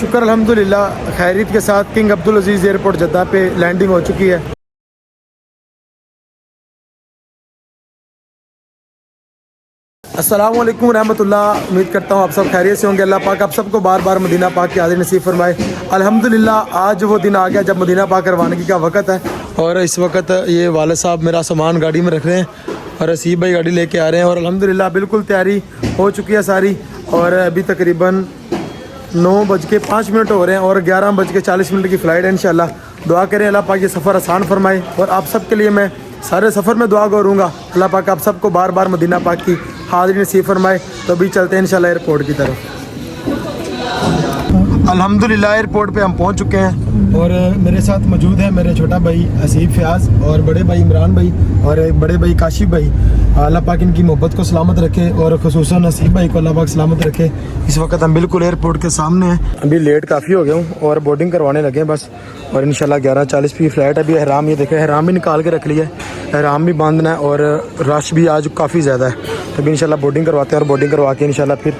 शुक्र अल्हम्दुलिल्लाह खैरियत के साथ किंग अब्दुल अजीज़ एयरपोर्ट जद्दा पे लैंडिंग हो चुकी है। अस्सलाम वालेकुम रहमतुल्लाह। उम्मीद करता हूँ आप सब खैरियत से होंगे। अल्लाह पाक आप सबको बार बार मदीना पाक की हाज़िरी नसीब फरमाए। अल्हम्दुलिल्लाह आज वो दिन आ गया जब मदीना पाक रवानगी का वक्त है और इस वक्त ये वाले साहब मेरा सामान गाड़ी में रख रहे हैं और हसीब भाई गाड़ी लेके आ रहे हैं और अल्हम्दुलिल्लाह बिल्कुल तैयारी हो चुकी है सारी। और अभी तकरीबन 9:05 हो रहे हैं और 11:40 की फ़्लाइट है। इंशाल्लाह दुआ करें अल्लाह पाक ये सफ़र आसान फरमाए और आप सब के लिए मैं सारे सफ़र में दुआ करूँगा अल्लाह पाक आप सबको बार बार मदीना पाक की हाज़िरी नसीब फरमाए। तो अभी चलते हैं इंशाल्लाह एयरपोर्ट की तरफ। अल्हम्दुलिल्लाह एयरपोर्ट पे हम पहुंच चुके हैं और मेरे साथ मौजूद है मेरे छोटा भाई हसीब फयाज और बड़े भाई इमरान भाई और बड़े भाई काशिफ भाई। अल्लाह पाक इनकी मोहब्बत को सलामत रखे और ख़ुसूसन हसीब भाई को अल्लाह पाक सलामत रखे। इस वक्त हम बिल्कुल एयरपोर्ट के सामने हैं। अभी लेट काफ़ी हो गया हूँ और बोर्डिंग करवाने लगे हैं बस। और इंशाल्लाह 11:40 की फ़्लाइट है। अभी एहराम ये देखें एहराम भी निकाल के रख लिया है, एहराम भी बांधना है और रश भी आज काफ़ी ज़्यादा है। तो अभी इंशाल्लाह बोर्डिंग करवाते हैं और बोर्डिंग करवा के इंशाल्लाह फिर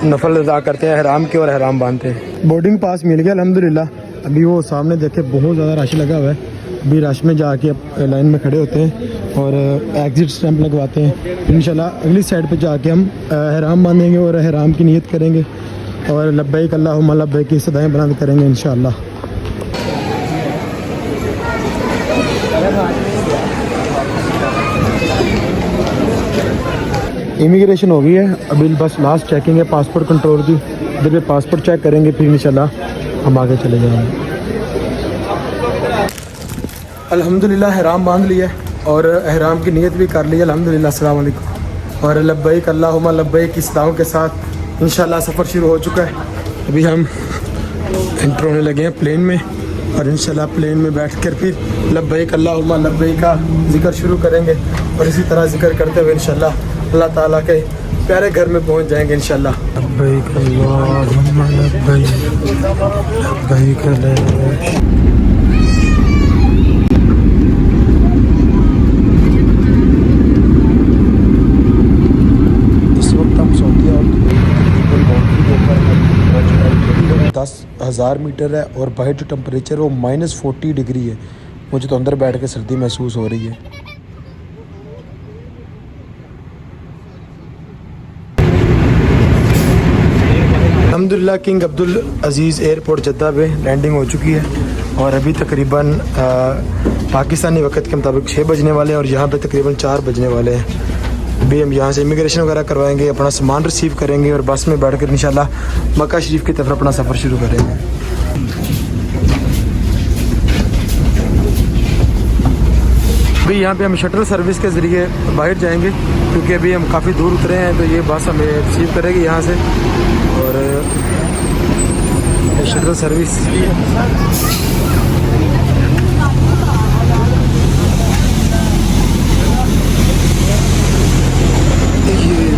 नफल अदा करते हैं एहराम के और एहराम बांधते हैं। बोर्डिंग पास मिल गया अल्हम्दुलिल्लाह। अभी वो सामने देखे बहुत ज़्यादा रश लगा हुआ है। अभी रश में जाके लाइन में खड़े होते हैं और एग्ज़िट स्टैंप लगवाते हैं। इंशाल्लाह अगली साइड पे जाके हम एहराम बांधेंगे और एहराम की नियत करेंगे और लब्बैक अल्लाहुम्मा लब्बैक की सदाएं बुलंद करेंगे इंशाल्लाह। इमिग्रेशन हो गई है, अभी बस लास्ट चेकिंग है पासपोर्ट कंट्रोल की। इधर पे पासपोर्ट चेक करेंगे फिर इंशाल्लाह हम आगे चले जाएंगे। अल्हम्दुलिल्लाह एहराम बांध लिया और एहराम की नियत भी कर ली है अल्हम्दुलिल्लाह। अस्सलाम वालेकुम और लब्बैक अल्लाहुम्मा लब्बैक की सदाओं के साथ इंशाल्लाह सफ़र शुरू हो चुका है। अभी हम एंटर होने लगे हैं प्लेन में और इंशाल्लाह प्लेन में बैठ कर फिर लब्बैक अल्लाहुम्मा लब्बैक का जिक्र शुरू करेंगे और इसी तरह जिक्र करते हुए इंशाल्लाह अल्लाह ताला के प्यारे घर में पहुंच जाएंगे इंशाल्लाह। लब्बैक अल्लाहुम्मा लब्बैक लब्बैक। इस वक्त हम सऊदी अरब 10,000 मीटर है और बाहर जो टेम्परेचर वो -40 डिग्री है। मुझे तो अंदर बैठ के सर्दी महसूस हो रही है। अल्हम्दुलिल्लाह किंग अब्दुल अजीज़ एयरपोर्ट जद्दा पे लैंडिंग हो चुकी है और अभी तकरीबन पाकिस्तानी वक्त के मुताबिक 6 बजने वाले हैं और यहाँ पे तकरीबन 4 बजने वाले हैं। अभी हम यहाँ से इमिग्रेशन वगैरह करवाएंगे, अपना सामान रिसीव करेंगे और बस में बैठ कर इंशाल्लाह मक्का शरीफ की तरफ अपना सफ़र शुरू करेंगे। अभी यहाँ पे हम शटल सर्विस के ज़रिए बाहर जाएंगे क्योंकि अभी हम काफ़ी दूर उतरे हैं तो ये बस हमें रिसीव करेगी यहाँ से और शटल सर्विस ये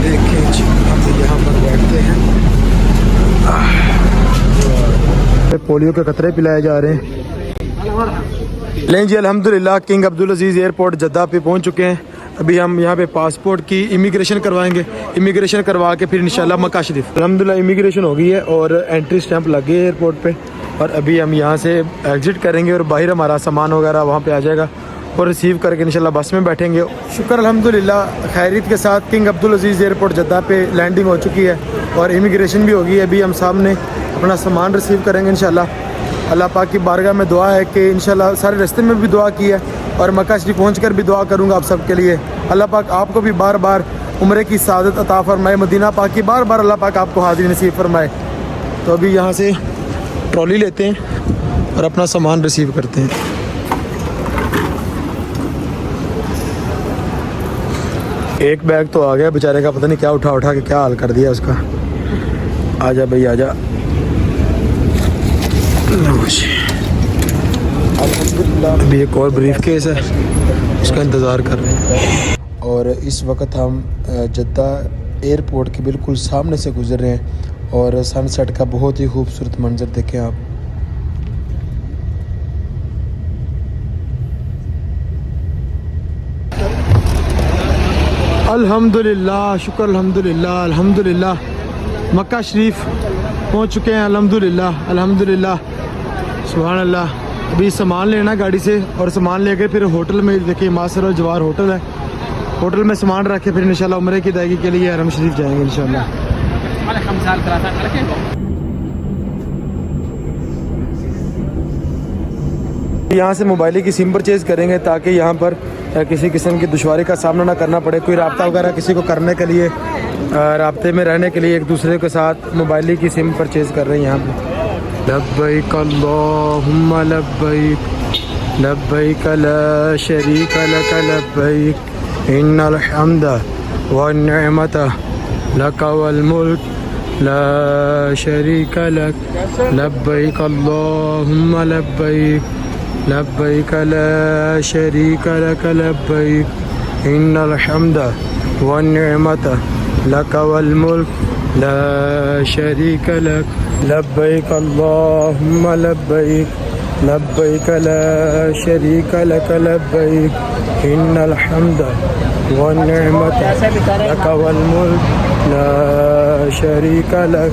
देखें जी हम यहाँ पर बैठते हैं। पोलियो के कतरे पिलाए जा रहे हैं। लें जी अल्हम्दुलिल्लाह किंग अब्दुल अजीज़ एयरपोर्ट जद्दा पे पहुँच चुके हैं। अभी हम यहाँ पे पासपोर्ट की इमिग्रेशन करवाएंगे, इमिग्रेशन करवा के फिर इंशाल्लाह मक्का शरीफ। अल्हम्दुलिल्लाह इमिग्रेशन हो गई है और एंट्री स्टैंप लग गई है एयरपोर्ट पे और अभी हम यहाँ से एग्ज़िट करेंगे और बाहर हमारा सामान वगैरह वहाँ पे आ जाएगा और रिसीव करके इंशाल्लाह बस में बैठेंगे। शुक्र अल्हम्दुलिल्लाह खैरियत के साथ किंग अब्दुल अजीज़ एयरपोर्ट जद्दा पे लैंडिंग हो चुकी है और इमिग्रेशन भी हो गई है। अभी हम सामने अपना सामान रिसीव करेंगे इंशाल्लाह। अल्लाह पाक की बारगाह में दुआ है कि इंशाल्लाह सारे रास्ते में भी दुआ की है और मक्का शरीफ पहुँच कर भी दुआ करूँगा आप सब के लिए। अल्लाह पाक आपको भी बार बार उम्रे की सादत अता फरमाए, मदीना पाक की बार बार अल्लाह पाक आपको हाज़िरी नसीब फरमाए। तो अभी यहाँ से ट्रॉली लेते हैं और अपना सामान रिसीव करते हैं। एक बैग तो आ गया बेचारे का, पता नहीं क्या उठा उठा के क्या हाल कर दिया उसका। आजा भाई आजा। अभी एक और ब्रीफ केस है उसका इंतज़ार कर रहे हैं और इस वक्त हम जद्दा एयरपोर्ट के बिल्कुल सामने से गुजर रहे हैं और सनसेट का बहुत ही खूबसूरत मंजर देखें आप। अल्हम्दुलिल्लाह शुक्र अल्हम्दुलिल्लाह अल्हम्दुलिल्लाह। मक्का शरीफ पहुंच चुके हैं अल्हम्दुलिल्लाह अल्हम्दुलिल्लाह सुभान अल्लाह। अभी सामान लेना गाड़ी से और सामान लेके फिर होटल में, देखिए मासर और जवार होटल है, होटल में सामान रख के फिर इंशाल्लाह उम्रे की अदायगी के लिए हरम शरीफ जाएंगे इंशाल्लाह। यहाँ से मोबाइल की सिम परचेज़ करेंगे ताकि यहाँ पर किसी किस्म की दुश्वारी का सामना ना करना पड़े। कोई राब्ता वगैरह किसी को करने के लिए, राब्ते में रहने के लिए एक दूसरे के साथ मोबाइल की सिम परचेज़ कर रहे हैं यहाँ पे। लब्बैक अल्लाहुम्मा लब्बैक लब्बैक ला शरीक लक लब्बैक इन्नल हम्दा वन निअमता लक वल मुल्क ला शरीक लक लब्बैक अल्लाहुम्मा लब्बैक लब्बैक ला शरीक लक लब्बैक इन्नल हम्दा वन निअमता लक वल मुल्क ला शरीक लक लब्बैक अल्लाहुम्मा लब्बैक लब्बैक ला शरीक लक लब्बैक इन्नल हम्दा वन निअमता लक वल मुल्क ला शरीक लक।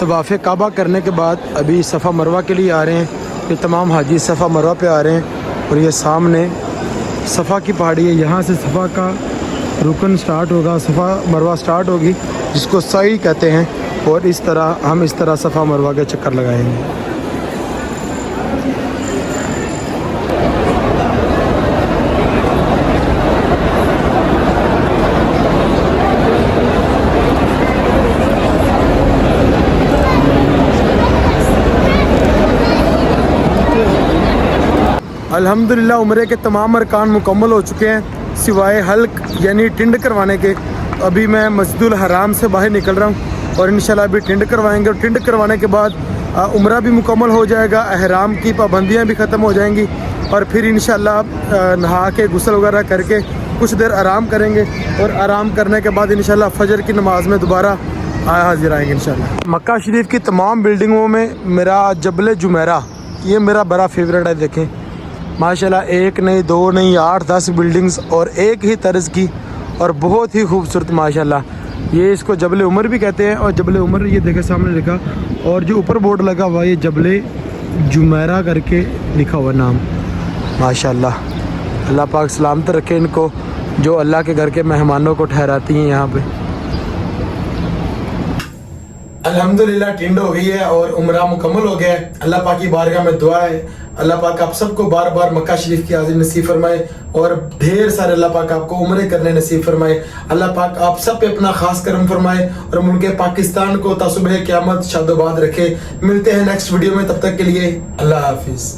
तवाफ़ काबा करने के बाद अभी सफ़ा मरवा के लिए आ रहे हैं। ये तमाम हाजी सफ़ा मरवा पे आ रहे हैं और ये सामने सफ़ा की पहाड़ी है, यहाँ से सफ़ा का रुकन स्टार्ट होगा, सफ़ा मरवा स्टार्ट होगी जिसको सई कहते हैं। और इस तरह हम इस तरह सफ़ा मरवा के चक्कर लगाएंगे। अल्हम्दुलिल्लाह उम्रे के तमाम अरकान मुकम्मल हो चुके हैं सिवाय हल्क यानी टिंड करवाने के। अभी मैं मस्जिदुल हराम से बाहर निकल रहा हूँ और इंशाल्लाह अभी टिंड करवाएंगे और टिंड करवाने के बाद उम्रा भी मुकम्मल हो जाएगा, अहराम की पाबंदियाँ भी ख़त्म हो जाएंगी और फिर इंशाल्लाह नहा के गुस्ल वगैरह करके कुछ देर आराम करेंगे और आराम करने के बाद इंशाल्लाह फजर की नमाज में दोबारा हाजिर आएंगे इंशाल्लाह। मक्का शरीफ की तमाम बिल्डिंगों में मेरा जबल जुमेरा ये मेरा बड़ा फेवरेट है। देखें माशाल्लाह, एक नहीं दो नहीं 8-10 बिल्डिंग्स और एक ही तर्ज की और बहुत ही खूबसूरत माशाल्लाह। ये इसको जबल उमर भी कहते हैं और जबल उमर ये देखे सामने लिखा और जो ऊपर बोर्ड लगा हुआ ये जबल जुमेरा करके लिखा हुआ नाम माशाल्लाह। अल्लाह पाक सलामत रखे इनको जो अल्लाह के घर के मेहमानों को ठहराती हैं यहाँ पे। अल्हम्दुलिल्लाह टिंड हो गई है और उम्रा मुकम्मल हो गया है। अल्लाह पाक की बारगाह में दुआ है अल्लाह पाक आप सबको बार बार मक्का शरीफ की हाजिरी नसीब फरमाए और ढेर सारे अल्लाह पाक आपको उम्रे करने नसीब फरमाए। अल्लाह पाक आप सब पे अपना खास करम फरमाए और मुल्क पाकिस्तान को तासुबह क़यामत शादोबाद रखे। मिलते हैं नेक्स्ट वीडियो में, तब तक के लिए अल्लाह हाफिज़।